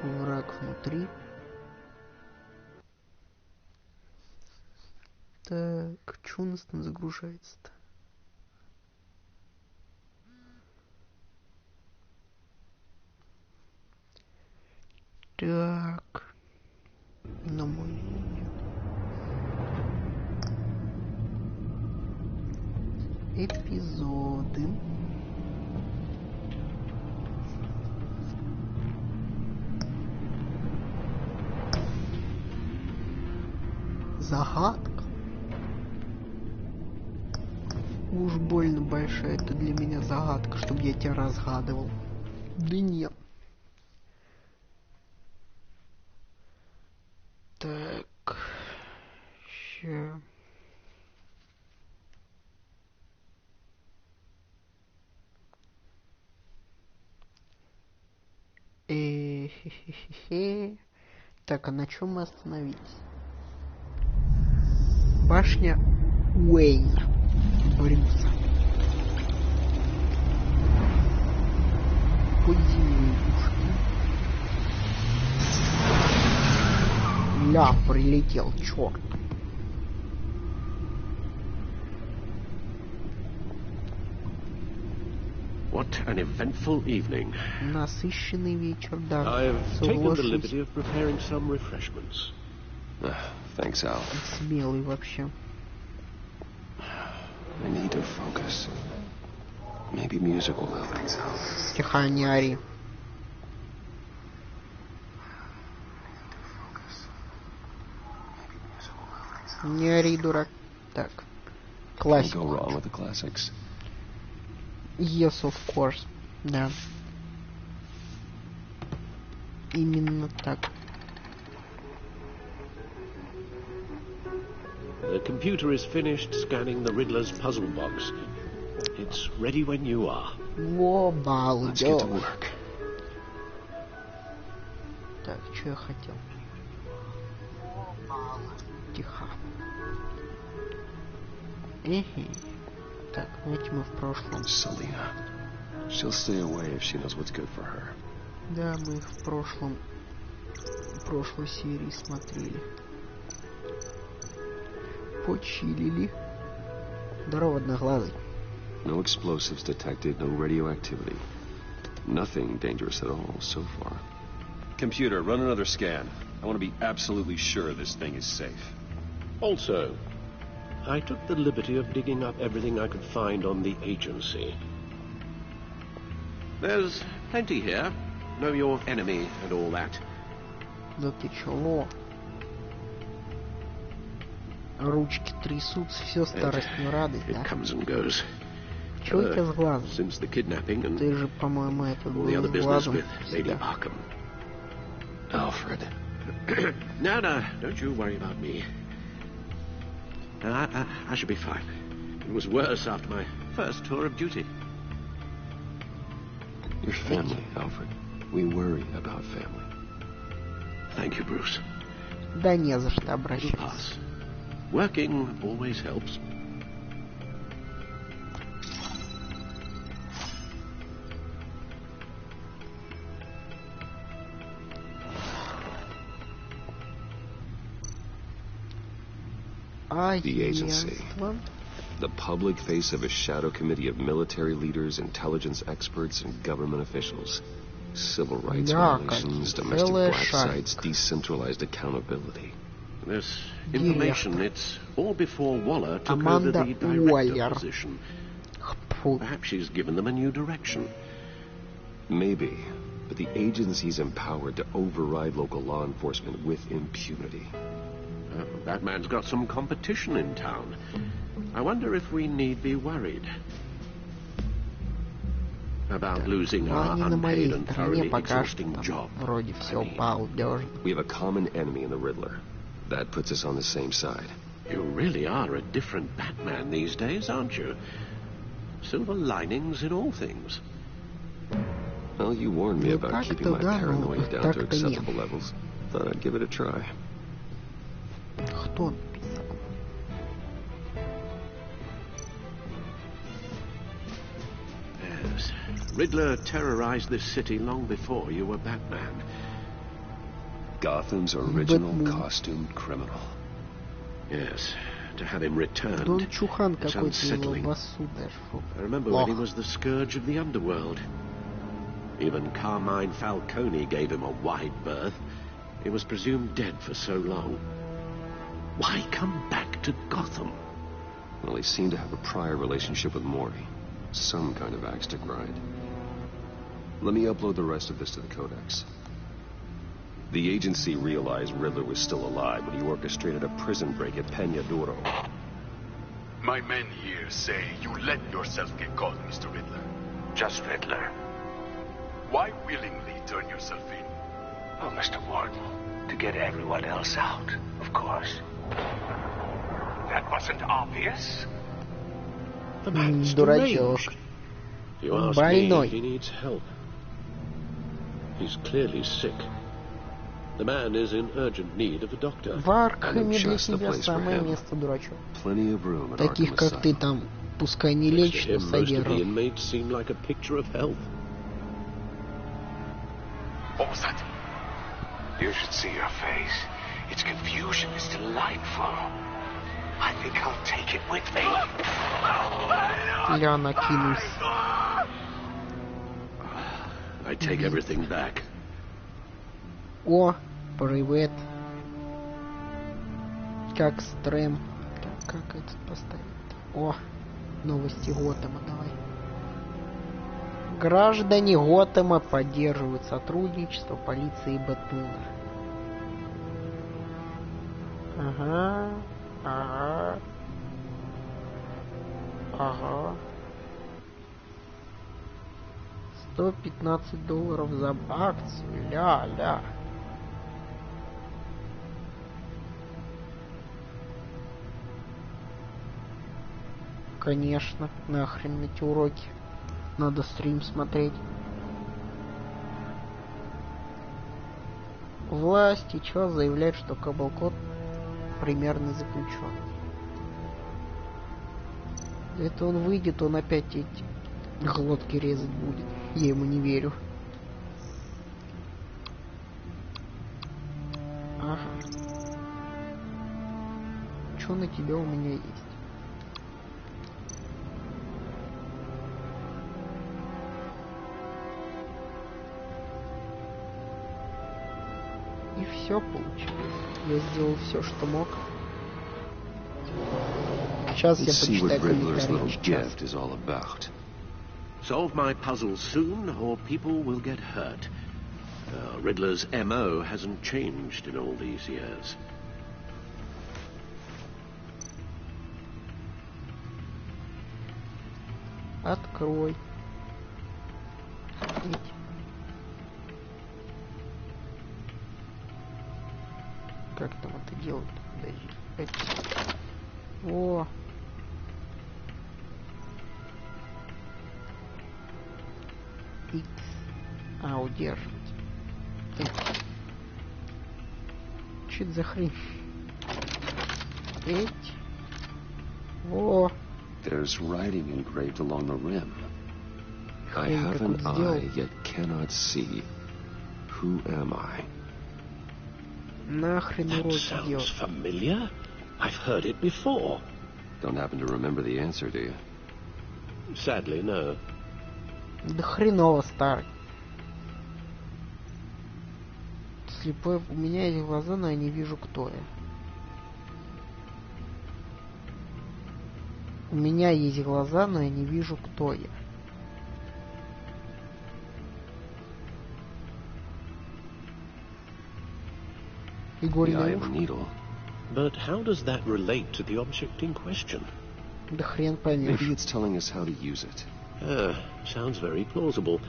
Враг внутри. Так, что у нас там загружается-то? Так, на мой эпизоды. Загадка. Уж больно большая это для меня загадка, чтобы я тебя разгадывал. Да нет. Так. Ща. Так, а на чем мы остановились? Башня Уэйна. Брюса. Подземельюшки. Ля, прилетел, черт. What an eventful evening. Насыщенный вечер, да. I've taken the liberty of preparing some refreshments. Thanks, Al. Смелый вообще. I need to focus. Maybe music will help. Тихо, не ори. Не ори, дурак. Так. Классика. Go wrong with the classics. Yes, of course. Да. Именно так. The computer is finished scanning the Riddler's puzzle box. It's ready when you are. Во, Let's get to балдёж. work. Так, что я хотел? Тихо. Так, давайте мы в прошлом. Selena. She'll stay away if she knows what's good for her. Да, мы в прошлой серии смотрели. Почилили. Здорово, одноглазый. No explosives detected, no radioactivity. Nothing dangerous at all so far. Computer, run another scan. I want to be absolutely sure this thing is safe. Also, I took the liberty of digging up everything I could find on the agency. There's plenty here. Know your enemy and all that. Да ты чего? Ручки трясутся, все старость не радость, It да? comes and goes. Чего у тебя с глазом? Since the kidnapping and Ты же, по-моему, это all был the other с business глазом. with Lady Да. Arkham. Alfred. No, don't you worry about me. I should be fine. It was worse after my first tour of duty. Your family, Alfred. We worry about family. Thank you, Bruce. Да не за что It'll обращаться. pass. Working always helps. The agency. Агентство. The public face of a shadow committee of military leaders, intelligence experts, and government officials. Civil rights Да, violations, как domestic целая black шайка. sites, decentralized accountability. This information, it's all before Waller took over Amanda the director Waller. position. Фу. Perhaps she's given them a new direction. Maybe, but the agency's empowered to override local law enforcement with impunity. Batman's got some competition in town. I wonder if we need be worried about losing our Они на unpaid моей and стороне thoroughly пока что exhausting там job. вроде все I mean, балдежно. We have a common enemy in the Riddler. That puts us on the same side. You really are a different Batman these days, aren't you? Silver linings in all things. Well, you warned me Ну about так-то keeping my да, но paranoia down to так-то acceptable нет. levels. Thought I'd give it a try. Кто написал? Yes. Riddler terrorized this city long before you were Batman. Gotham's original costumed criminal. Yes, to have him returned. Дон Чухан It's какой-то его unsettling. басу даже. Фу. I remember when he was the scourge of the underworld. Even Carmine Falcone gave him a wide berth. He was presumed dead for so long. Why come back to Gotham? Well, he seemed to have a prior relationship with Morty. Some kind of axe to grind. Let me upload the rest of this to the Codex. The agency realized Riddler was still alive when he orchestrated a prison break at Peña Duro. My men here say you let yourself get caught, Mr. Riddler. Just Riddler. Why willingly turn yourself in? Oh, Mr. Warden, to get everyone else out, of course. That wasn't obvious. The man's Дурачок. deranged. If you ask me, Больной. he needs help. He's clearly sick. The man is in urgent need of a doctor. В Аркхеме для just the тебя place for самое him. место, дурачок. Plenty of room at Таких, Arkham как ты Asylum. там, пускай не Next лечишь, to но him, most of the содержишь. inmates seem like a picture of health. What was that? You should see your face. Its confusion is delightful. I think I'll take it with me. Ля накинулся. I take everything back. О, привет. Как стрим. Как это поставить? О, новости Готэма, давай. Граждане Готэма поддерживают сотрудничество полиции и Бэтмена. Ага, ага, ага. $115 за акцию, ля-ля. Конечно, нахрен эти уроки. Надо стрим смотреть. Власти чё заявляют, что Каблкот примерный заключенный. Это он выйдет, он опять эти глотки резать будет. Я ему не верю. Ага. Чё на тебя у меня есть? И все получилось. Я сделал все, что мог. Сейчас я Let's see what почитаю Riddler's little комментарии. Сейчас. gift is all about. Solve my puzzles soon, or people will get hurt. Riddler's MO hasn't changed in all these years. Открой. Открыть. Как там это делать? Подожди. Опять. О. X. А, удерживать. Че это за хрень? Эть. О. There's writing engraved along the rim. I Хрень have an какую-то сделал. eye, yet cannot see. Who am I? Нахрен That уроки sounds делать. familiar. I've heard it before. Don't happen to remember the answer, do you? Sadly, no. Да хреново старый. Слепой, у меня есть глаза, но я не вижу, кто я. У меня есть глаза, но я не вижу, кто я. Игорь The eye of Леуш? a needle. But how does that relate to the object in question? Да хрен поймешь. Maybe it's telling us how to use it. Sounds very plausible.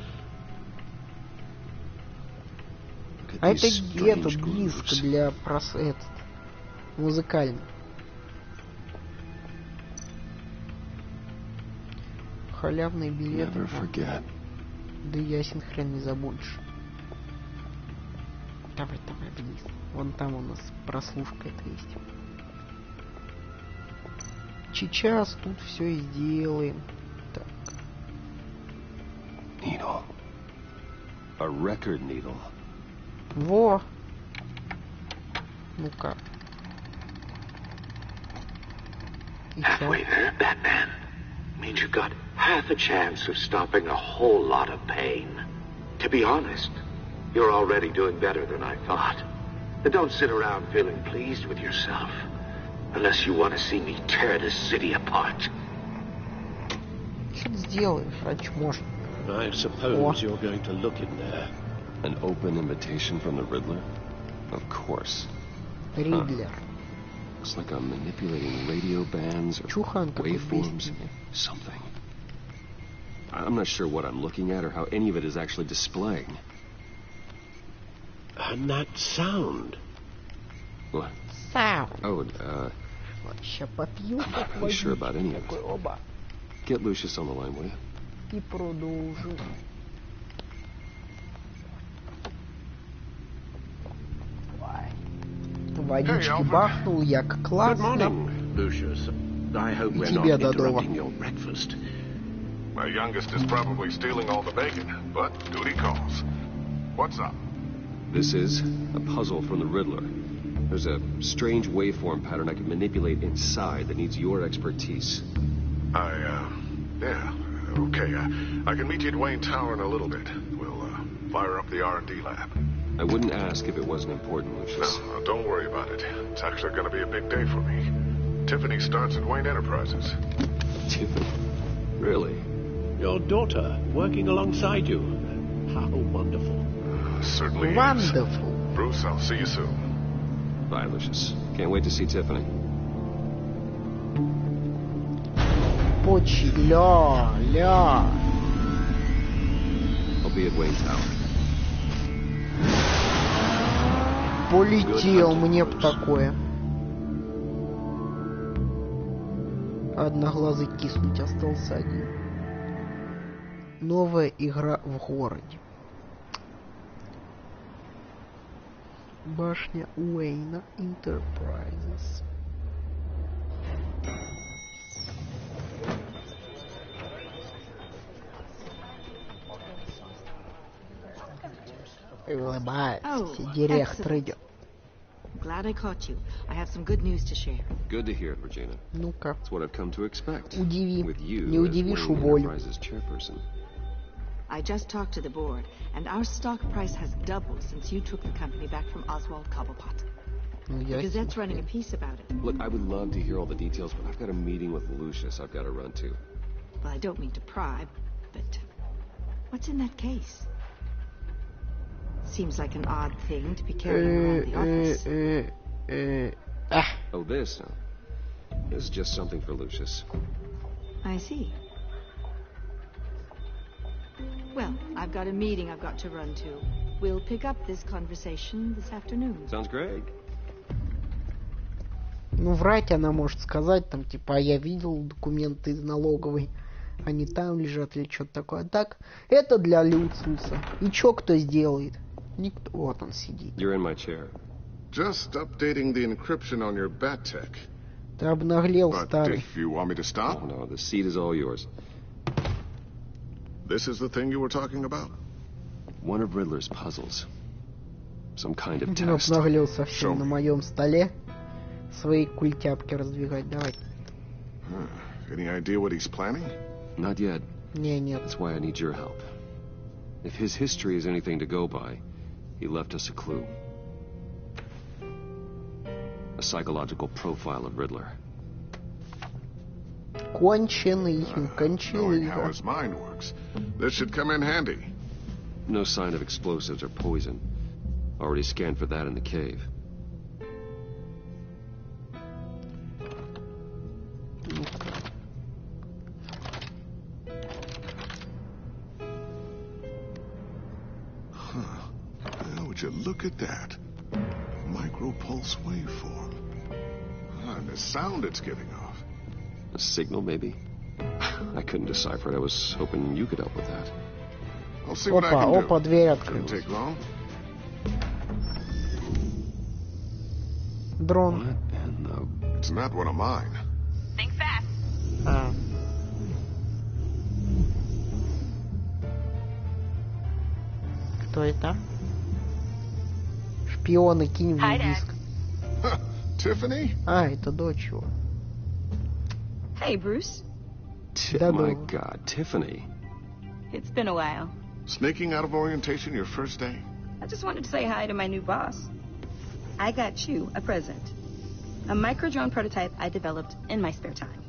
Look at А это these где-то strange диск grooves. для музыкальный. Халявные билеты. Never forget. Да ясен хрен не забудешь. Давай, давай вниз. Вон там у нас прослушка это есть. Сейчас тут все и сделаем. Так. Needle. A record needle. Во! Ну-ка. Halfway there, Batman. Means you've got half a chance of stopping a whole lot of pain. To be honest, you're already doing better than I thought. But don't sit around feeling pleased with yourself. Unless you want to see me tear this city apart. Что ты сделаешь, очмошник? I suppose you're going to look in there. An open invitation from the Riddler? Of course. Ридлер. Looks like I'm manipulating radio bands or Чухан такой waveforms. бесит. Something. I'm not sure what I'm looking at or how any of it is actually displaying. And that sound. What? Саунд. Oh, Ща попью, I'm not как really sure about any of такой, it. оба. Get Lucius on the line, will you? И продолжу. Водички бахнул, я как Good классно. morning, Lucius. I hope we're not тебе до дома. interrupting your breakfast. My youngest is probably stealing all the bacon, but duty calls. What's up? This is a puzzle from the Riddler. There's a strange waveform pattern I can manipulate inside that needs your expertise. Yeah, okay. I can meet you at Wayne Tower in a little bit. We'll, fire up the R&D lab. I wouldn't ask if it wasn't important, Lucius. No, don't worry about it. It's actually going to be a big day for me. Tiffany starts at Wayne Enterprises. Tiffany? Really? Your daughter working alongside you. How wonderful. Certainly is. Wonderful. Bruce, I'll see you soon. Bye, Lucius. Can't wait to see Tiffany. Почи, ля. I'll be at Wayne Tower. Полетел, мне б такое. Одноглазый киснуть остался один. Новая игра в городе. Башня Уэйна Enterprises. Улыбается, директор идет. Glad I caught you. I have some good news to share. Good to hear it, Regina. Ну-ка, That's what I've come to expect. удиви. With you Не as удивишь, Wayne уволю. Enterprises chairperson. I just talked to the board, and our stock price has doubled since you took the company back from Oswald Cobblepot. Ну, The я Gazette's running a себе. piece about it. Look, I would love to hear all the details, but I've got a meeting with Lucius I've got to run to. Well, I don't mean to pry, but what's in that case? Seems like an odd thing to be carrying around the office. Oh, this? No. This is just something for Lucius. I see. Well, I've got a meeting I've got to run to. We'll pick up this conversation this afternoon. Sounds great. Ну, врать она может сказать, там, типа, а я видел документы из налоговой, они там лежат или что-то такое. А так, это для Люциуса. И чё кто сделает? Никто. Вот он сидит. You're in my chair. Just updating the encryption on your Bat-Tech. Ты обнаглел, But старый. if you want me to Oh, stop, no, the seat is all yours. this is the thing you were talking about? One of Riddler's puzzles. Some kind of Ну, test. обнаглел Show совсем me. на моем столе. Свои культяпки раздвигать. Давай. Any idea what he's planning? Not yet. Не, нет. That's why I need your help. If his history is anything to go by, he left us a clue. A psychological profile of Riddler. Конченый, Knowing конченый. how his mind works, this should come in handy. No sign of explosives or poison. Already scanned for that in the cave. Now, would you look at that? Micropulse waveform. And the sound it's giving off. A signal, maybe? I couldn't decipher it. I was hoping you could help with that. I'll see what I Опа, can do. опа, дверь Shouldn't открылась. take long. Дрон. What in the... It's not one of mine. Think fast. А. Кто это? Шпионы, кинь мне диск. Tiffany? А, это дочь его. Hey, Bruce. My God, Tiffany. It's been a while. Sneaking out of orientation your first day? I just wanted to say hi to my new boss. I got you a present. A micro-drone prototype I developed in my spare time.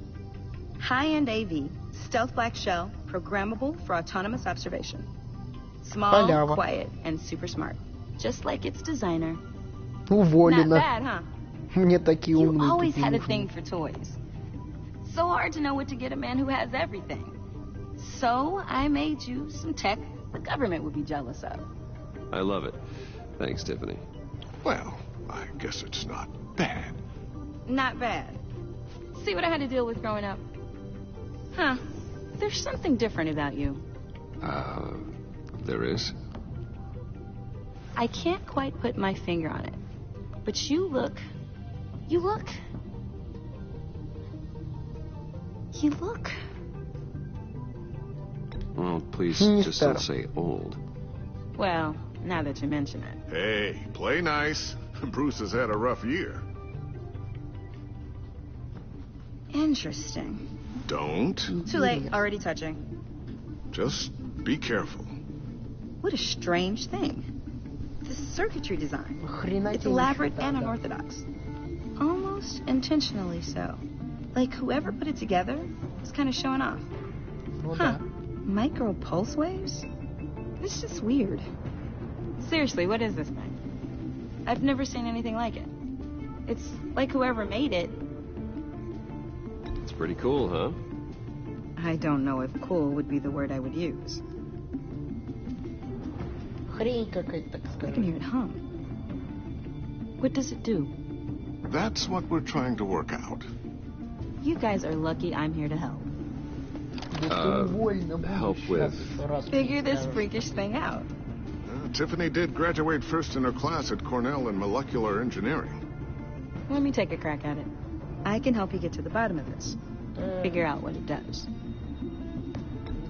High-end AV, stealth black shell, programmable for autonomous observation. Small, Халява. quiet, and super smart. Just like its designer. Уволена. Not bad, huh? Мне такие You умные always тут не had a нужны. thing for toys. So hard to know what to get a man who has everything. So I made you some tech the government would be jealous of. I love it. Thanks, Tiffany. Well, I guess it's not bad. Not bad. See what I had to deal with growing up? Huh. There's something different about you. There is? I can't quite put my finger on it. But you look... Well, please Не just старый. don't say old. Well, now that you mention it. Hey, play nice. Bruce has had a rough year. Interesting. Don't. Too late. Already touching. Just be careful. What a strange thing. The circuitry design. Хрена It's тебе elaborate что-то, and да. unorthodox. Almost intentionally so. Like whoever put it together is kind of showing off. Ну Huh. да. Micro pulse waves? It's just weird. Seriously, what is this thing? I've never seen anything like it. It's like whoever made it. It's pretty cool, huh? I don't know if cool would be the word I would use. Хрень какая-то, так I can hear it сказать. hum. What does it do? That's what we're trying to work out. You guys are lucky I'm here to help. Если уволена, буду help сейчас with- еще раз Figure this расскажу. freakish thing out. Tiffany did graduate first in her class at Cornell in molecular engineering. Let me take a crack at it. I can help you get to the bottom of this. Figure out what it does.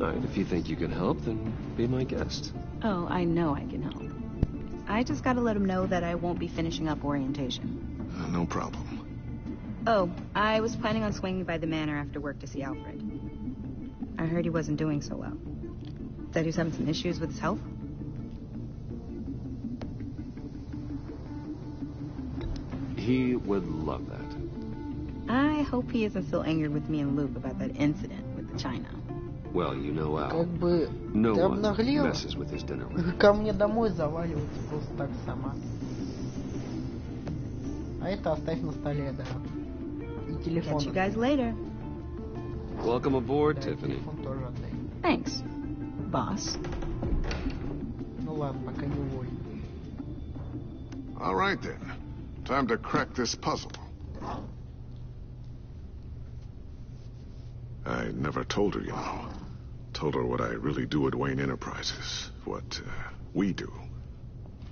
All right, if you think you can help, then be my guest. Oh, I know I can help. I just gotta let him know that I won't be finishing up orientation. No problem. Oh, I was planning on swinging by the manor after work to see Alfred. I heard he wasn't doing so well. That he was having some issues with his health? He would love that. I hope he isn't still angered with me and Luke about that incident with the China. Well, you know Al. Как бы No ты one обнаглела, messes with his dinner record. ко мне домой заваливаться просто так сама. А это оставь на столе, да. И телефон. Catch you guys later. Welcome aboard, Да, Tiffany. телефон тоже отдай. Thanks, boss. Ну ладно, пока не уволен. All right then. Time to crack this puzzle. I never told her, you know. Told her what I really do at Wayne Enterprises. What we do.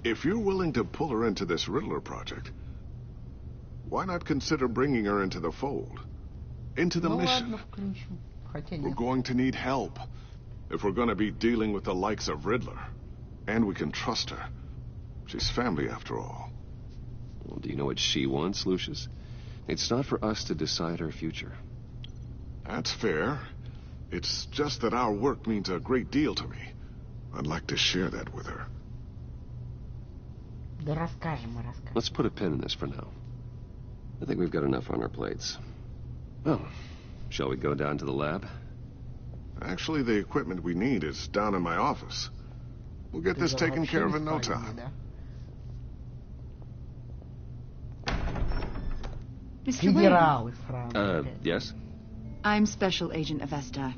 If you're willing to pull her into this Riddler project, why not consider bringing her into the fold? Into the Ну mission. ладно, включу. Хотя We're нет. going to need help. If we're going to be dealing with the likes of Riddler. And we can trust her. She's family after all. Well, do you know what she wants, Lucius? It's not for us to decide her future. That's fair. It's just that our work means a great deal to me. I'd like to share that with her. Да расскажем, мы расскажем. Let's put a pin in this for now. I think we've got enough on our plates. Well, shall we go down to the lab? Actually, the equipment we need is down in my office. We'll get Ты this же taken вообще care не of in no спален, time. да? Mr. Wayne, Федералы Франции. Yes? I'm Special Agent Avesta.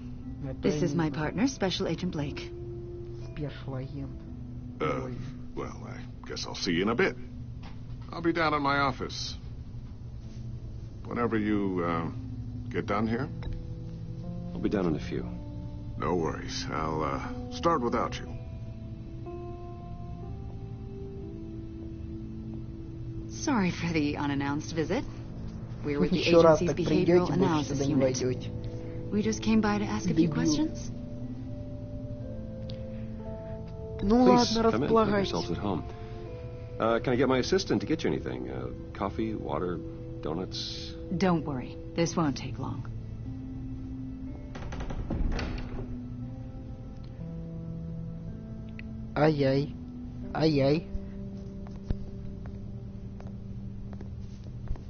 This is my partner, Special Agent Blake. Спешл агент. Well, I guess I'll see you in a bit. I'll be down in my office. Whenever you, get done here. I'll be down in a few. No worries. I'll, start without you. Sorry for the unannounced visit. We're with the Еще раз agency's так behavioral придете, больше analysis сюда не unit. войдете. We just came by to ask a few Дебил. questions. Ну Please, ладно, come in. Make yourselves располагайтесь. at home. Can I get my assistant to get you anything? Coffee, water, Donuts? Don't worry. This won't take long. Ай-яй. Ай-яй.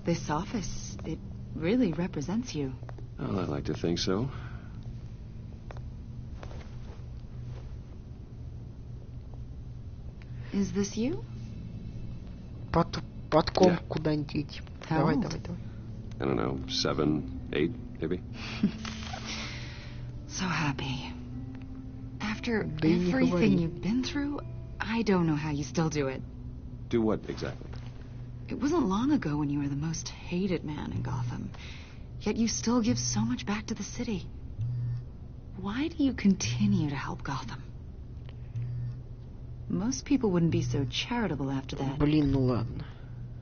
This office, it really represents you. Well, I like to think so. Is this you? Подком Yeah. куда-нибудь идти. How Давай, old? давай, давай. I don't know, 7, 8, maybe? So happy. After Да и не everything говори. you've been through, I don't know how you still do it. Do what exactly? It wasn't long ago when you were the most hated man in Gotham. Yet you still give so much back to the city. Why do you continue to help Gotham? Most people wouldn't be so charitable after that. Блин, ну ладно.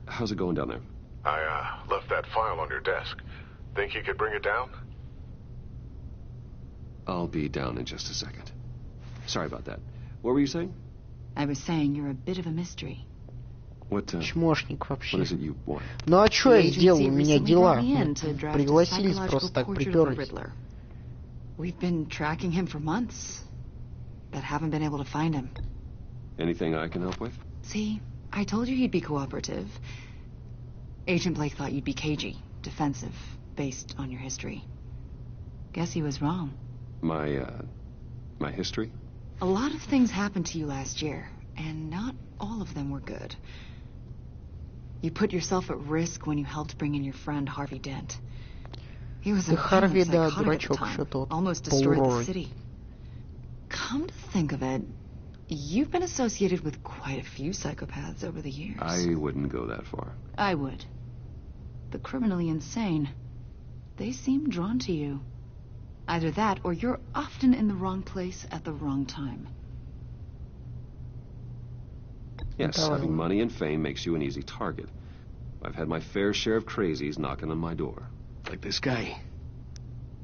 How's it going down there? I left that file on your desk. Think you could bring it down? I'll be down in just a second. Sorry about that. What were you saying? I was saying you're a bit of a mystery. What Чмошник what вообще. is it you want? Ну а чё я The сделал? У agency меня recently дела. brought me in Мы to draft a пригласились psychological просто так, portrait of the приперлись. Riddler. We've been tracking him for months, but haven't been able to find him. Anything I can help with? See, I told you he'd be cooperative. Agent Blake thought you'd be cagey, defensive, based on your history. Guess he was wrong. My history? A lot of things happened to you last year, and not all of them were good. You put yourself at risk when you helped bring in your friend Harvey Dent. He was a Харви, violent да, psychotic at the дурачок time, еще тот. almost destroyed the Полурой. city. Come to think of it, you've been associated with quite a few psychopaths over the years. I wouldn't go that far. I would. The criminally insane. They seem drawn to you. Either that, or you're often in the wrong place at the wrong time. Yes, Давай. having money and fame makes you an easy target. I've had my fair share of crazies knocking on my door. Like this guy.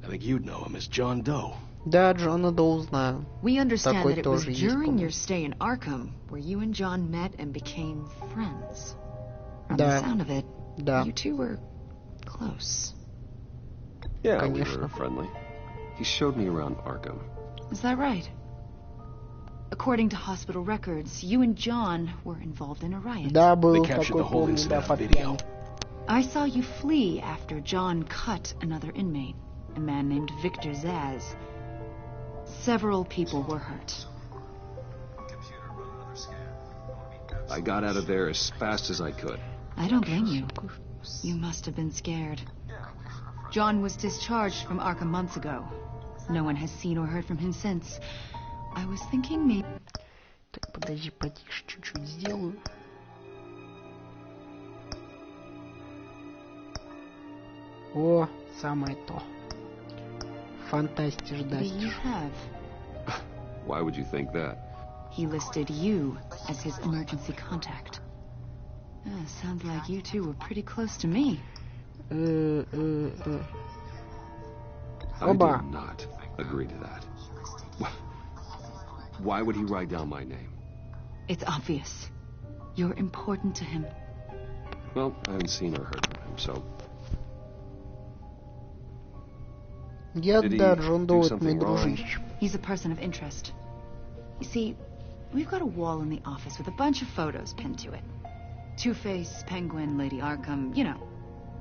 I think you'd know him as John Doe. Да, Джона Доу знаю. We understand Такой that it was тоже есть, during по-моему. your stay in Arkham where you and John met and became friends. From Да. the sound of it, Да. you two were close. Yeah, we Конечно. were friendly. He showed me around Arkham. Is that right? According to hospital records, you and John were involved in a riot. Да, был They captured такой, the whole помню, да, incident on под video. пьяни. I saw you flee after John cut another inmate, a man named Victor Zaz. Several people were hurt. I got out of there as fast as I could. I don't blame you. You must have been scared. John was discharged from Arkham months ago. No one has seen or heard from him since. I was thinking maybe... Так, подожди, потише чуть-чуть сделаю. О, самое то. Фантастиш you дастиш. have. Why would you think that? He listed you as his emergency contact. Sounds like you two were pretty close to me. I Оба. did not agree to that. Why would he write down my name? It's obvious. You're important to him. Well, I haven't seen or heard from him, so... Я, Did he да, Джон Доу, do это мой something wrong? дружище. He's a person of interest. You see, we've got a wall in the office with a bunch of photos pinned to it. Two-Face, Penguin, Lady Arkham, you know,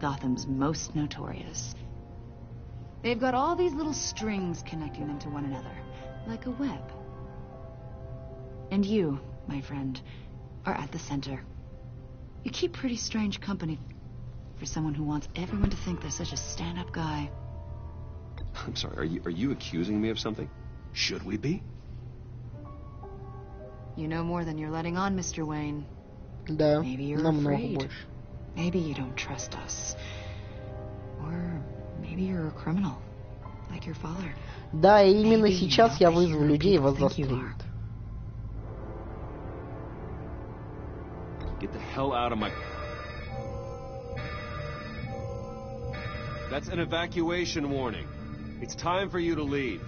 Gotham's most notorious. They've got all these little strings connecting them to one another, like a web. And you, my friend, are at the center. You keep pretty strange company for someone who wants everyone to think they're such a stand-up guy. I'm sorry, are you accusing me of something? Should we be? You know more than you're letting on, Mr. Wayne. Да, Maybe you're намного afraid. больше. Maybe you don't trust us. Or maybe you're a criminal, like your father. Да, и именно Maybe сейчас you're я not the вызову hero людей и вас people think you застрелят. Get the hell out of my... That's an evacuation warning. It's time for you to leave.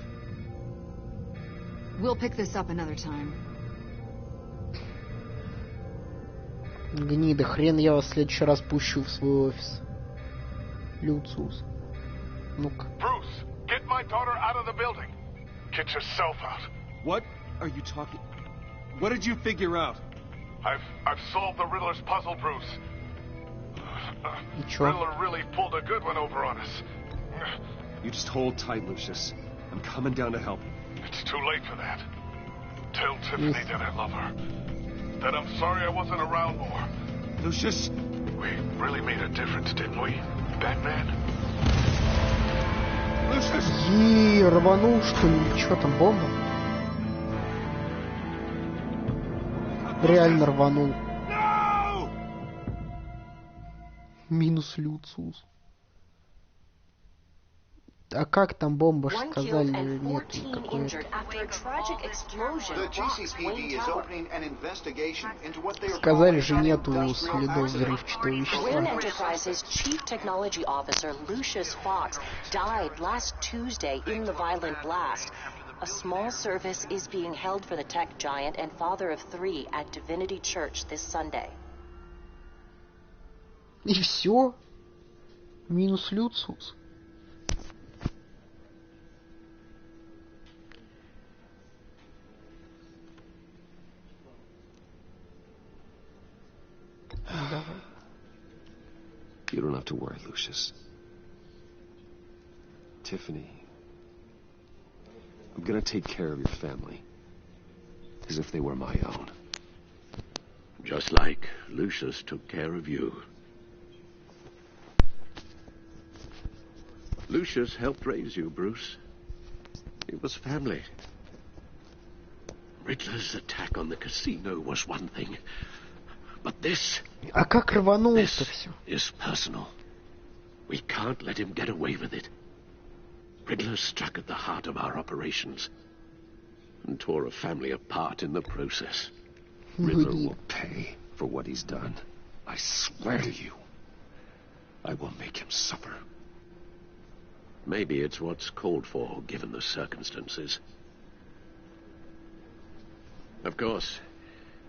We'll pick this up another time. Гнида, хрен я вас в следующий раз пущу в свой офис. Люциус. Ну-ка. Bruce, get my daughter out of the building. Get yourself out. What are you talking? What did you figure out? I've solved the Riddler's puzzle, Bruce. Riddler really pulled a good one over on us. You just hold tight, Lucius. I'm coming down to help. It's too late for that. Tell Tiffany that I love her. That I'm sorry I wasn't around more. Lucius! We really made a difference, didn't we, Batman? Lucius! И рванул, что ли? Что там, бомба? Реально рванул. No! Минус Люциус. А как там бомба, сказали, нет никакой. Сказали же, нету следов взрывчатого вещества. Enterprise's chief technology officer Lucius Fox died last Tuesday in the violent blast. A small service is being held for the tech giant and father of 3 at Divinity Church this Sunday. И все? Минус Люциус. You don't have to worry, Lucius. Tiffany, I'm gonna take care of your family as if they were my own. Just like Lucius took care of you. Lucius helped raise you, Bruce. It was family. Riddler's attack on the casino was one thing. But this... А как рвануло-то все? Is personal. We can't let him get away with it. Riddler struck at the heart of our operations and tore a family apart in the process. Riddler will pay for what he's done. I swear to you. I will make him suffer. Maybe it's what's called for, given the circumstances. Of course,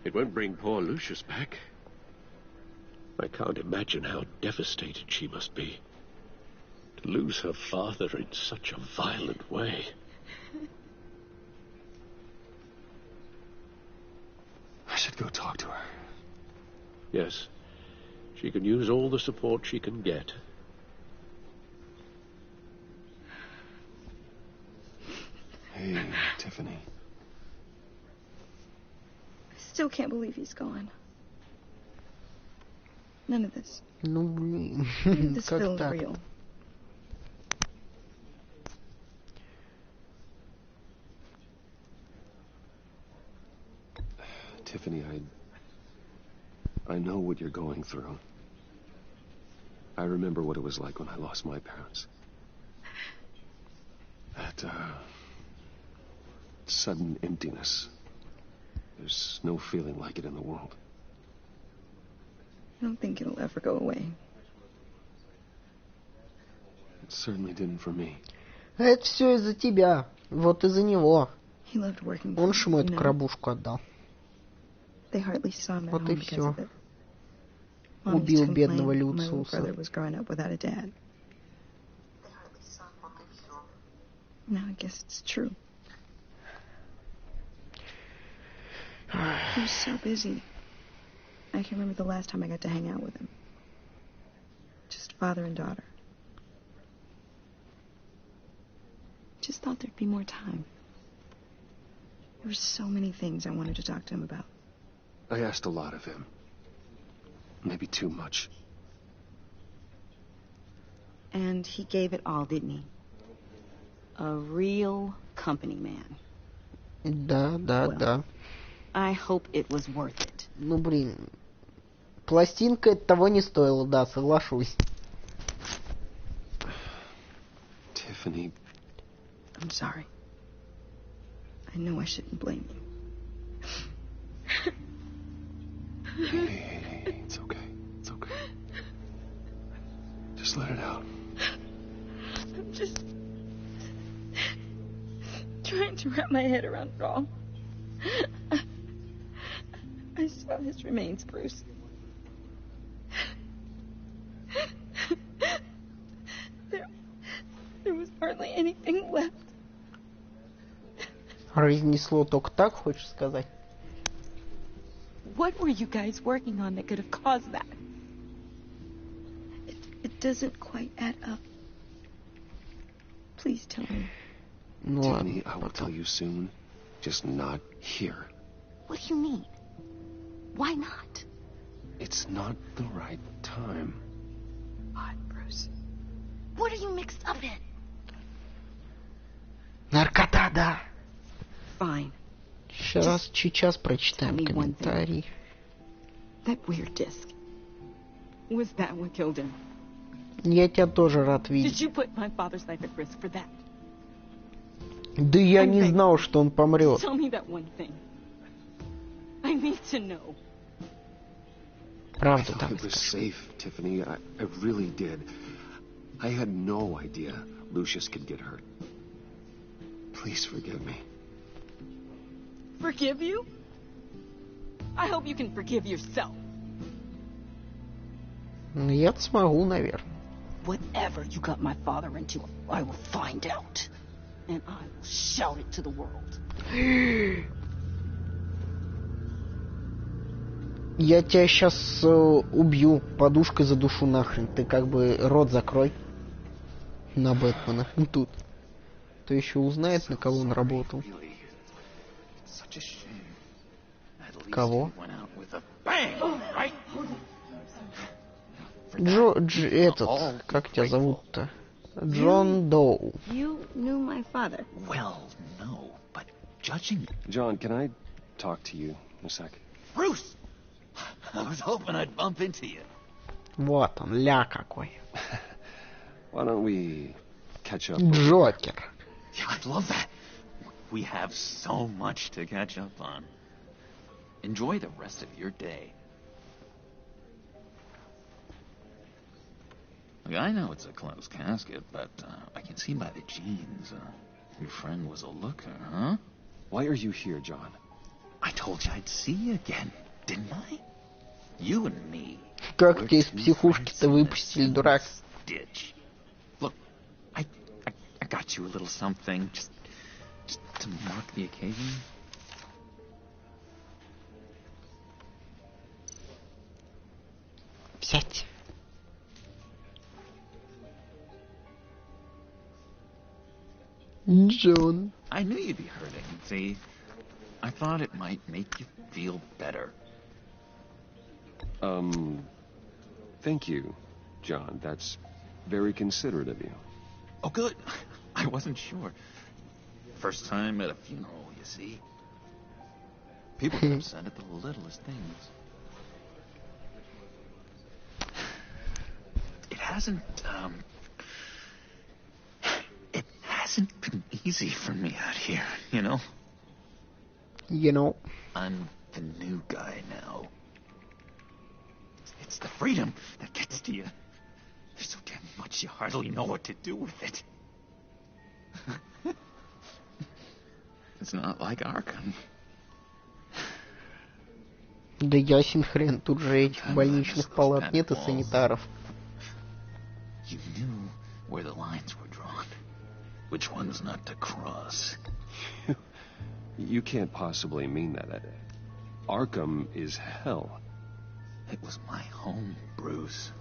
it won't bring poor Lucius back. I can't imagine how devastated she must be. To lose her father in such a violent way. I should go talk to her. Yes, she can use all the support she can get. Hey, Tiffany. I still can't believe he's gone. None of this. Ну, блин, This как feels так? real. Tiffany, I know what you're going through. I remember what it was like when I lost my parents. That, sudden emptiness. There's no feeling like it in the world. I don't think it'll ever go away. It certainly didn't for me. Это все из-за тебя. Вот из-за него. He loved working for Он me, ж ему you эту know. крабушку отдал. They hardly saw him at Вот home и because всё. of it. Mom Убил used to бедного complain my little Люциуса. brother was growing up without a dad. Now I guess it's true. He was so busy. I can remember the last time I got to hang out with him. Just father and daughter. Just thought there'd be more time. There were so many things I wanted to talk to him about. I asked a lot of him. Maybe too much. And he gave it all, didn't he? A real company man. Да, да, Well. да. I hope it was worth it. Ну, блин. Пластинка того не стоила, да, соглашусь. Tiffany, I'm sorry. I know I shouldn't blame you. hey, it's okay. It's okay. Just let it out. I'm just trying to wrap my head around it all. I saw his remains, Bruce. hardly anything left. Разнесло только так, хочешь сказать? What were you guys working on that could have caused that? It doesn't quite add up. Please tell me. Ну Tiffany, ладно, I will tell you soon. Just not here. What do you mean? Why not? It's not the right time. What, Bruce? What are you mixed up in? Наркота, да. Fine. Сейчас прочитаем комментарий. That weird disc. Was that what killed him? Я тебя тоже рад Did видеть. you put my father's life at risk for that? Да я не знал, что он помрет. Tell me that one thing. I need to know. I Правда, thought там. it was safe, Tiffany. I really did. I had no idea Lucius could get hurt. Please forgive me. Forgive you? I hope you can forgive yourself. Ну, я-то смогу, наверное. Whatever you got my father into, I will find out. And I will shout it to the world. Я тебя сейчас убью, подушкой задушу нахрен. Ты как бы рот закрой на Бэтмена тут. То еще узнает, на кого он работал. Кого? Этот, как тебя зовут-то? Джон Доу. You knew my father. Well, no, but judging... John, can I talk to you a sec? Bruce! I was hoping I'd bump into you. Вот он, ля какой. Why don't we catch up? Джокер. Yeah, I'd love that. We have so much to catch up on. Enjoy the rest of your day. Look, I know it's a closed casket, but I can see by the jeans. Your friend was a looker, huh? Why are you here, John? I told you I'd see you again, didn't I? You and me. Как тебя из психушки-то выпустили, дурак? Ditch. Look, I got you a little something, just to mark the occasion. Сядь. Джон. I knew you'd be hurting, see? I thought it might make you feel better. Thank you, John. That's very considerate of you. Oh, good. I wasn't sure. First time at a funeral, you see? People get upset at the littlest things. It hasn't been easy for me out here, you know? You know. I'm the new guy now. It's the freedom that gets to you. There's so damn much you hardly know what to do with it. It's not like Arkham. Да ясен хрен, тут же этих больничных палат нет и санитаров. You knew where the lines were drawn. Which ones not to cross. You can't possibly mean that. Arkham is hell. It was my home, Bruce.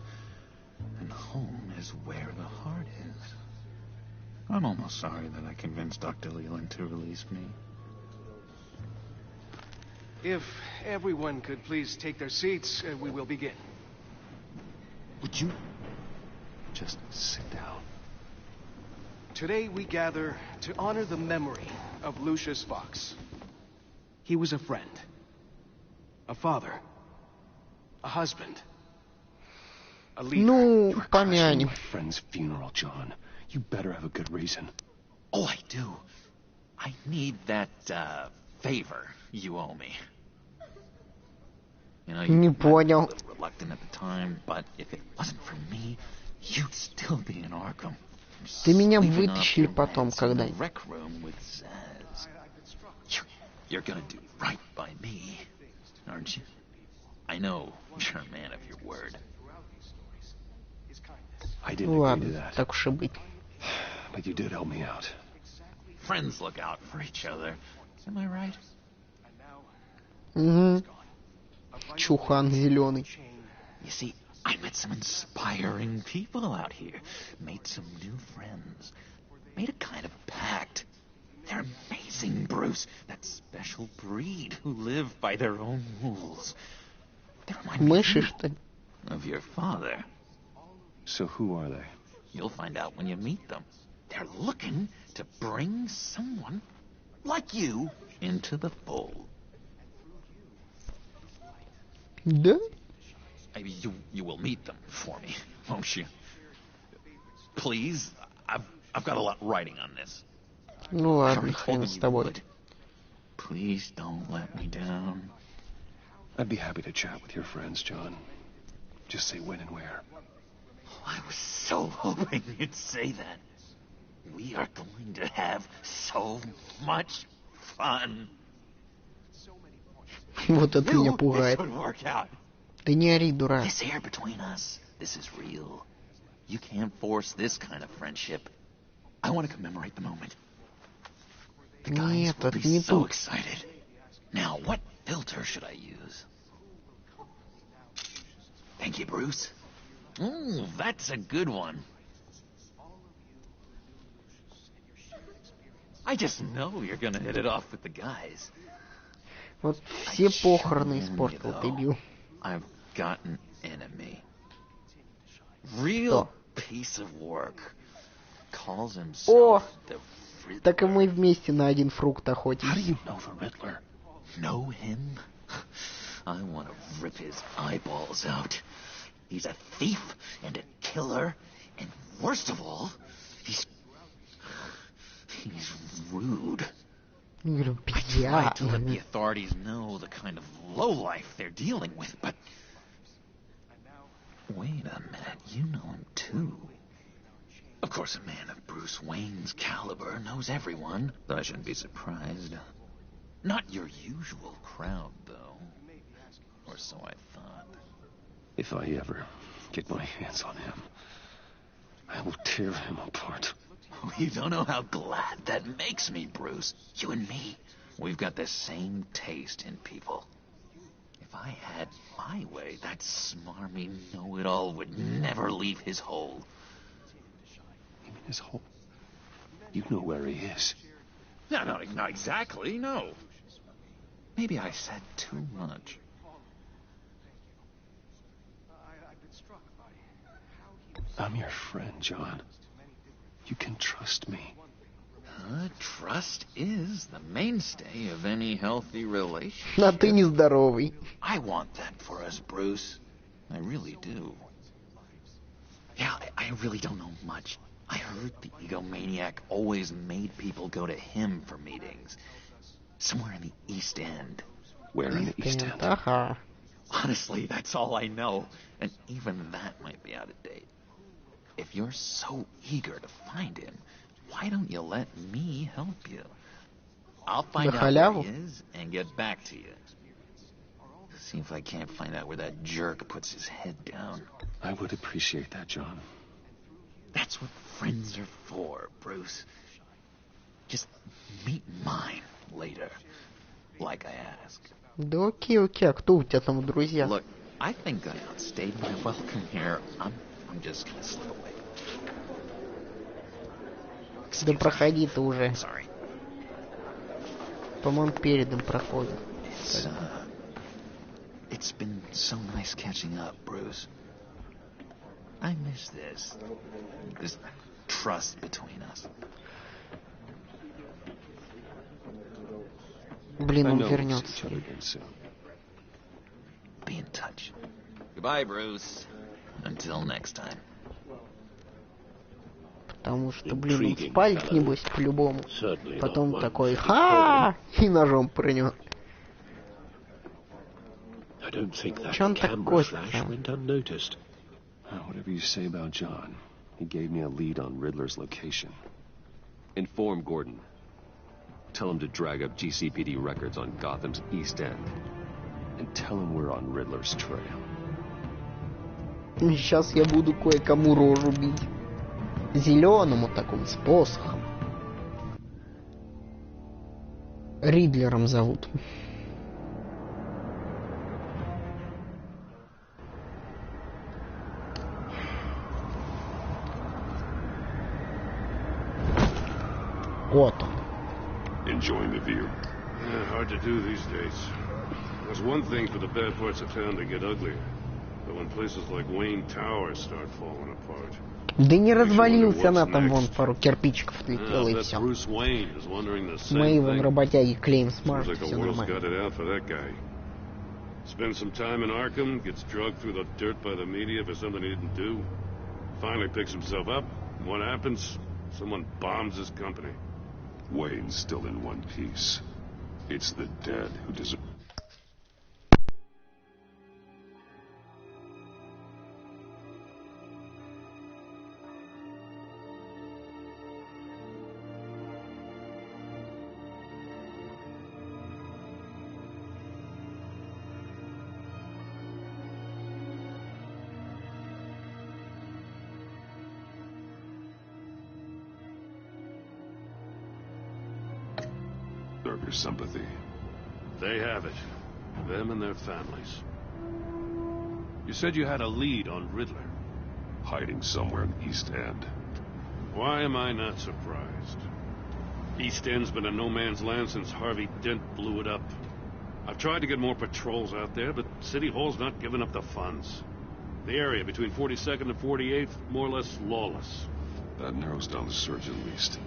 And home is where the heart is. I'm almost sorry that I convinced Dr. Leland to release me. If everyone could please take their seats, we will begin. Would you just sit down? Today we gather to honor the memory of Lucius Fox. He was a friend, a father, a husband, a leader. Ну, You're помянем. my friend's funeral, John. You better have a good reason. Oh, I do. I need that, favor you owe me. You know, you Не might be понял. a little reluctant at the time, but if it wasn't for me, you'd still be in Arkham. Ты меня Sleeping off вытащили your потом meds in the когда-нибудь. rec room with Zaz. You're gonna do right by me, aren't you? I know you're a man of your word. I didn't agree to Ладно, that. так уж и быть. But you did help me out. Friends look out for each other. Am I right? Угу. Чухан зеленый. You see, I met some inspiring people out here. Made some new friends. Made a kind of pact. They're amazing, Bruce. That special breed who live by their own rules. They remind me Мыши, что ли? of your father. So who are they? You'll find out when you meet them. They're looking to bring someone like you into the fold. Да? Maybe you will meet them for me, won't you? Please, I've got a lot writing on this. Ну I ладно, already told хрен them с you тобой. would. Please don't let me down. I'd be happy to chat with your friends, John. Just say when and where. I was so hoping you'd say that. We are going to have so much fun. Вот это меня This пугает. would work out. Да не ори, дурак. This air between us, this is real. You can't force this kind of friendship. I want to commemorate the moment. The guys Нет, will это be не so тут. excited. Now, what filter should I use? Thank you, Bruce. Ooh, that's a good one. I just know you're gonna hit it off with the guys. Вот все похороны испортил, дебил. I've got an enemy. Real piece of work. Calls О! himself the Riddler. Так и мы вместе на один фрукт How do охотимся. you know the Riddler? Know him? I want to rip his eyeballs out. He's a thief and a killer, and worst of all, he's rude. Я говорю, I tried to let the пьян. authorities know the kind of lowlife they're dealing with, but... Wait a minute, you know him too. Of course, a man of Bruce Wayne's caliber knows everyone, though I shouldn't be surprised. Not your usual crowd, though. Or so I thought. If I ever get my hands on him, I will tear him apart. You don't know how glad that makes me, Bruce. You and me, we've got the same taste in people. If I had my way, that smarmy know-it-all would never leave his hole. You mean his hole? You know where he is. No, not exactly, no. Maybe I said too much. I'm your friend, John. You can trust me. Trust is the mainstay of any healthy relationship. А ты нездоровый. I want that for us, Bruce. I really do. Yeah, I really don't know much. I heard the egomaniac always made people go to him for meetings. Somewhere in the East End. Where in the East End? Ага. Honestly, that's all I know. And even that might be out of date. If you're so eager to find him, why don't you let me help you? I'll find out where he is and get back to you. See if I can't find out where that jerk puts his head down. I would appreciate that, John. That's what friends are for, Bruce. Just meet mine later, like I asked. Да окей, а кто у тебя там в друзьях? Look, I think I outstayed my welcome here. I'm just gonna slip away. Да проходи ты уже. Sorry. По-моему, передом проходит. It's been so nice catching up, Bruce. I miss this trust between us. Блин, он I know we'll see вернется. each other again soon. Be in touch. Goodbye, Bruce. Until next time. Потому что, блин, он спалит, небось, по-любому. Потом такой, и ножом пронёт. I don't think that Чё он так camera косит flash там? went unnoticed. Whatever you say about John, he gave me a lead on Riddler's location. Inform Gordon. Tell him to drag up GCPD records on Gotham's East End. And tell him we're on Riddler's trail. Сейчас я буду кое-кому рожу бить. Зеленому такому, с посохом. Ридлером зовут. Вот он. Enjoying the view. Yeah, hard to do these days. There's one thing for the bad parts of town to get uglier. But when places like Wayne Tower start falling apart. Да не развалился она, там вон пару кирпичиков отлетело и все. Мои вон работяги клеем смажут, все нормально. Spends some time in Arkham, gets drugged through the dirt by the media for something he didn't do. Finally picks himself up, and what happens? Someone bombs his company. Wayne's still in one piece. It's the dead who deserve. Your sympathy. They have it. Them and their families. You said you had a lead on Riddler. Hiding somewhere in East End. Why am I not surprised? East End's been a no-man's land since Harvey Dent blew it up. I've tried to get more patrols out there, but City Hall's not giving up the funds. The area between 42nd and 48th, more or less lawless. That narrows down the search at least.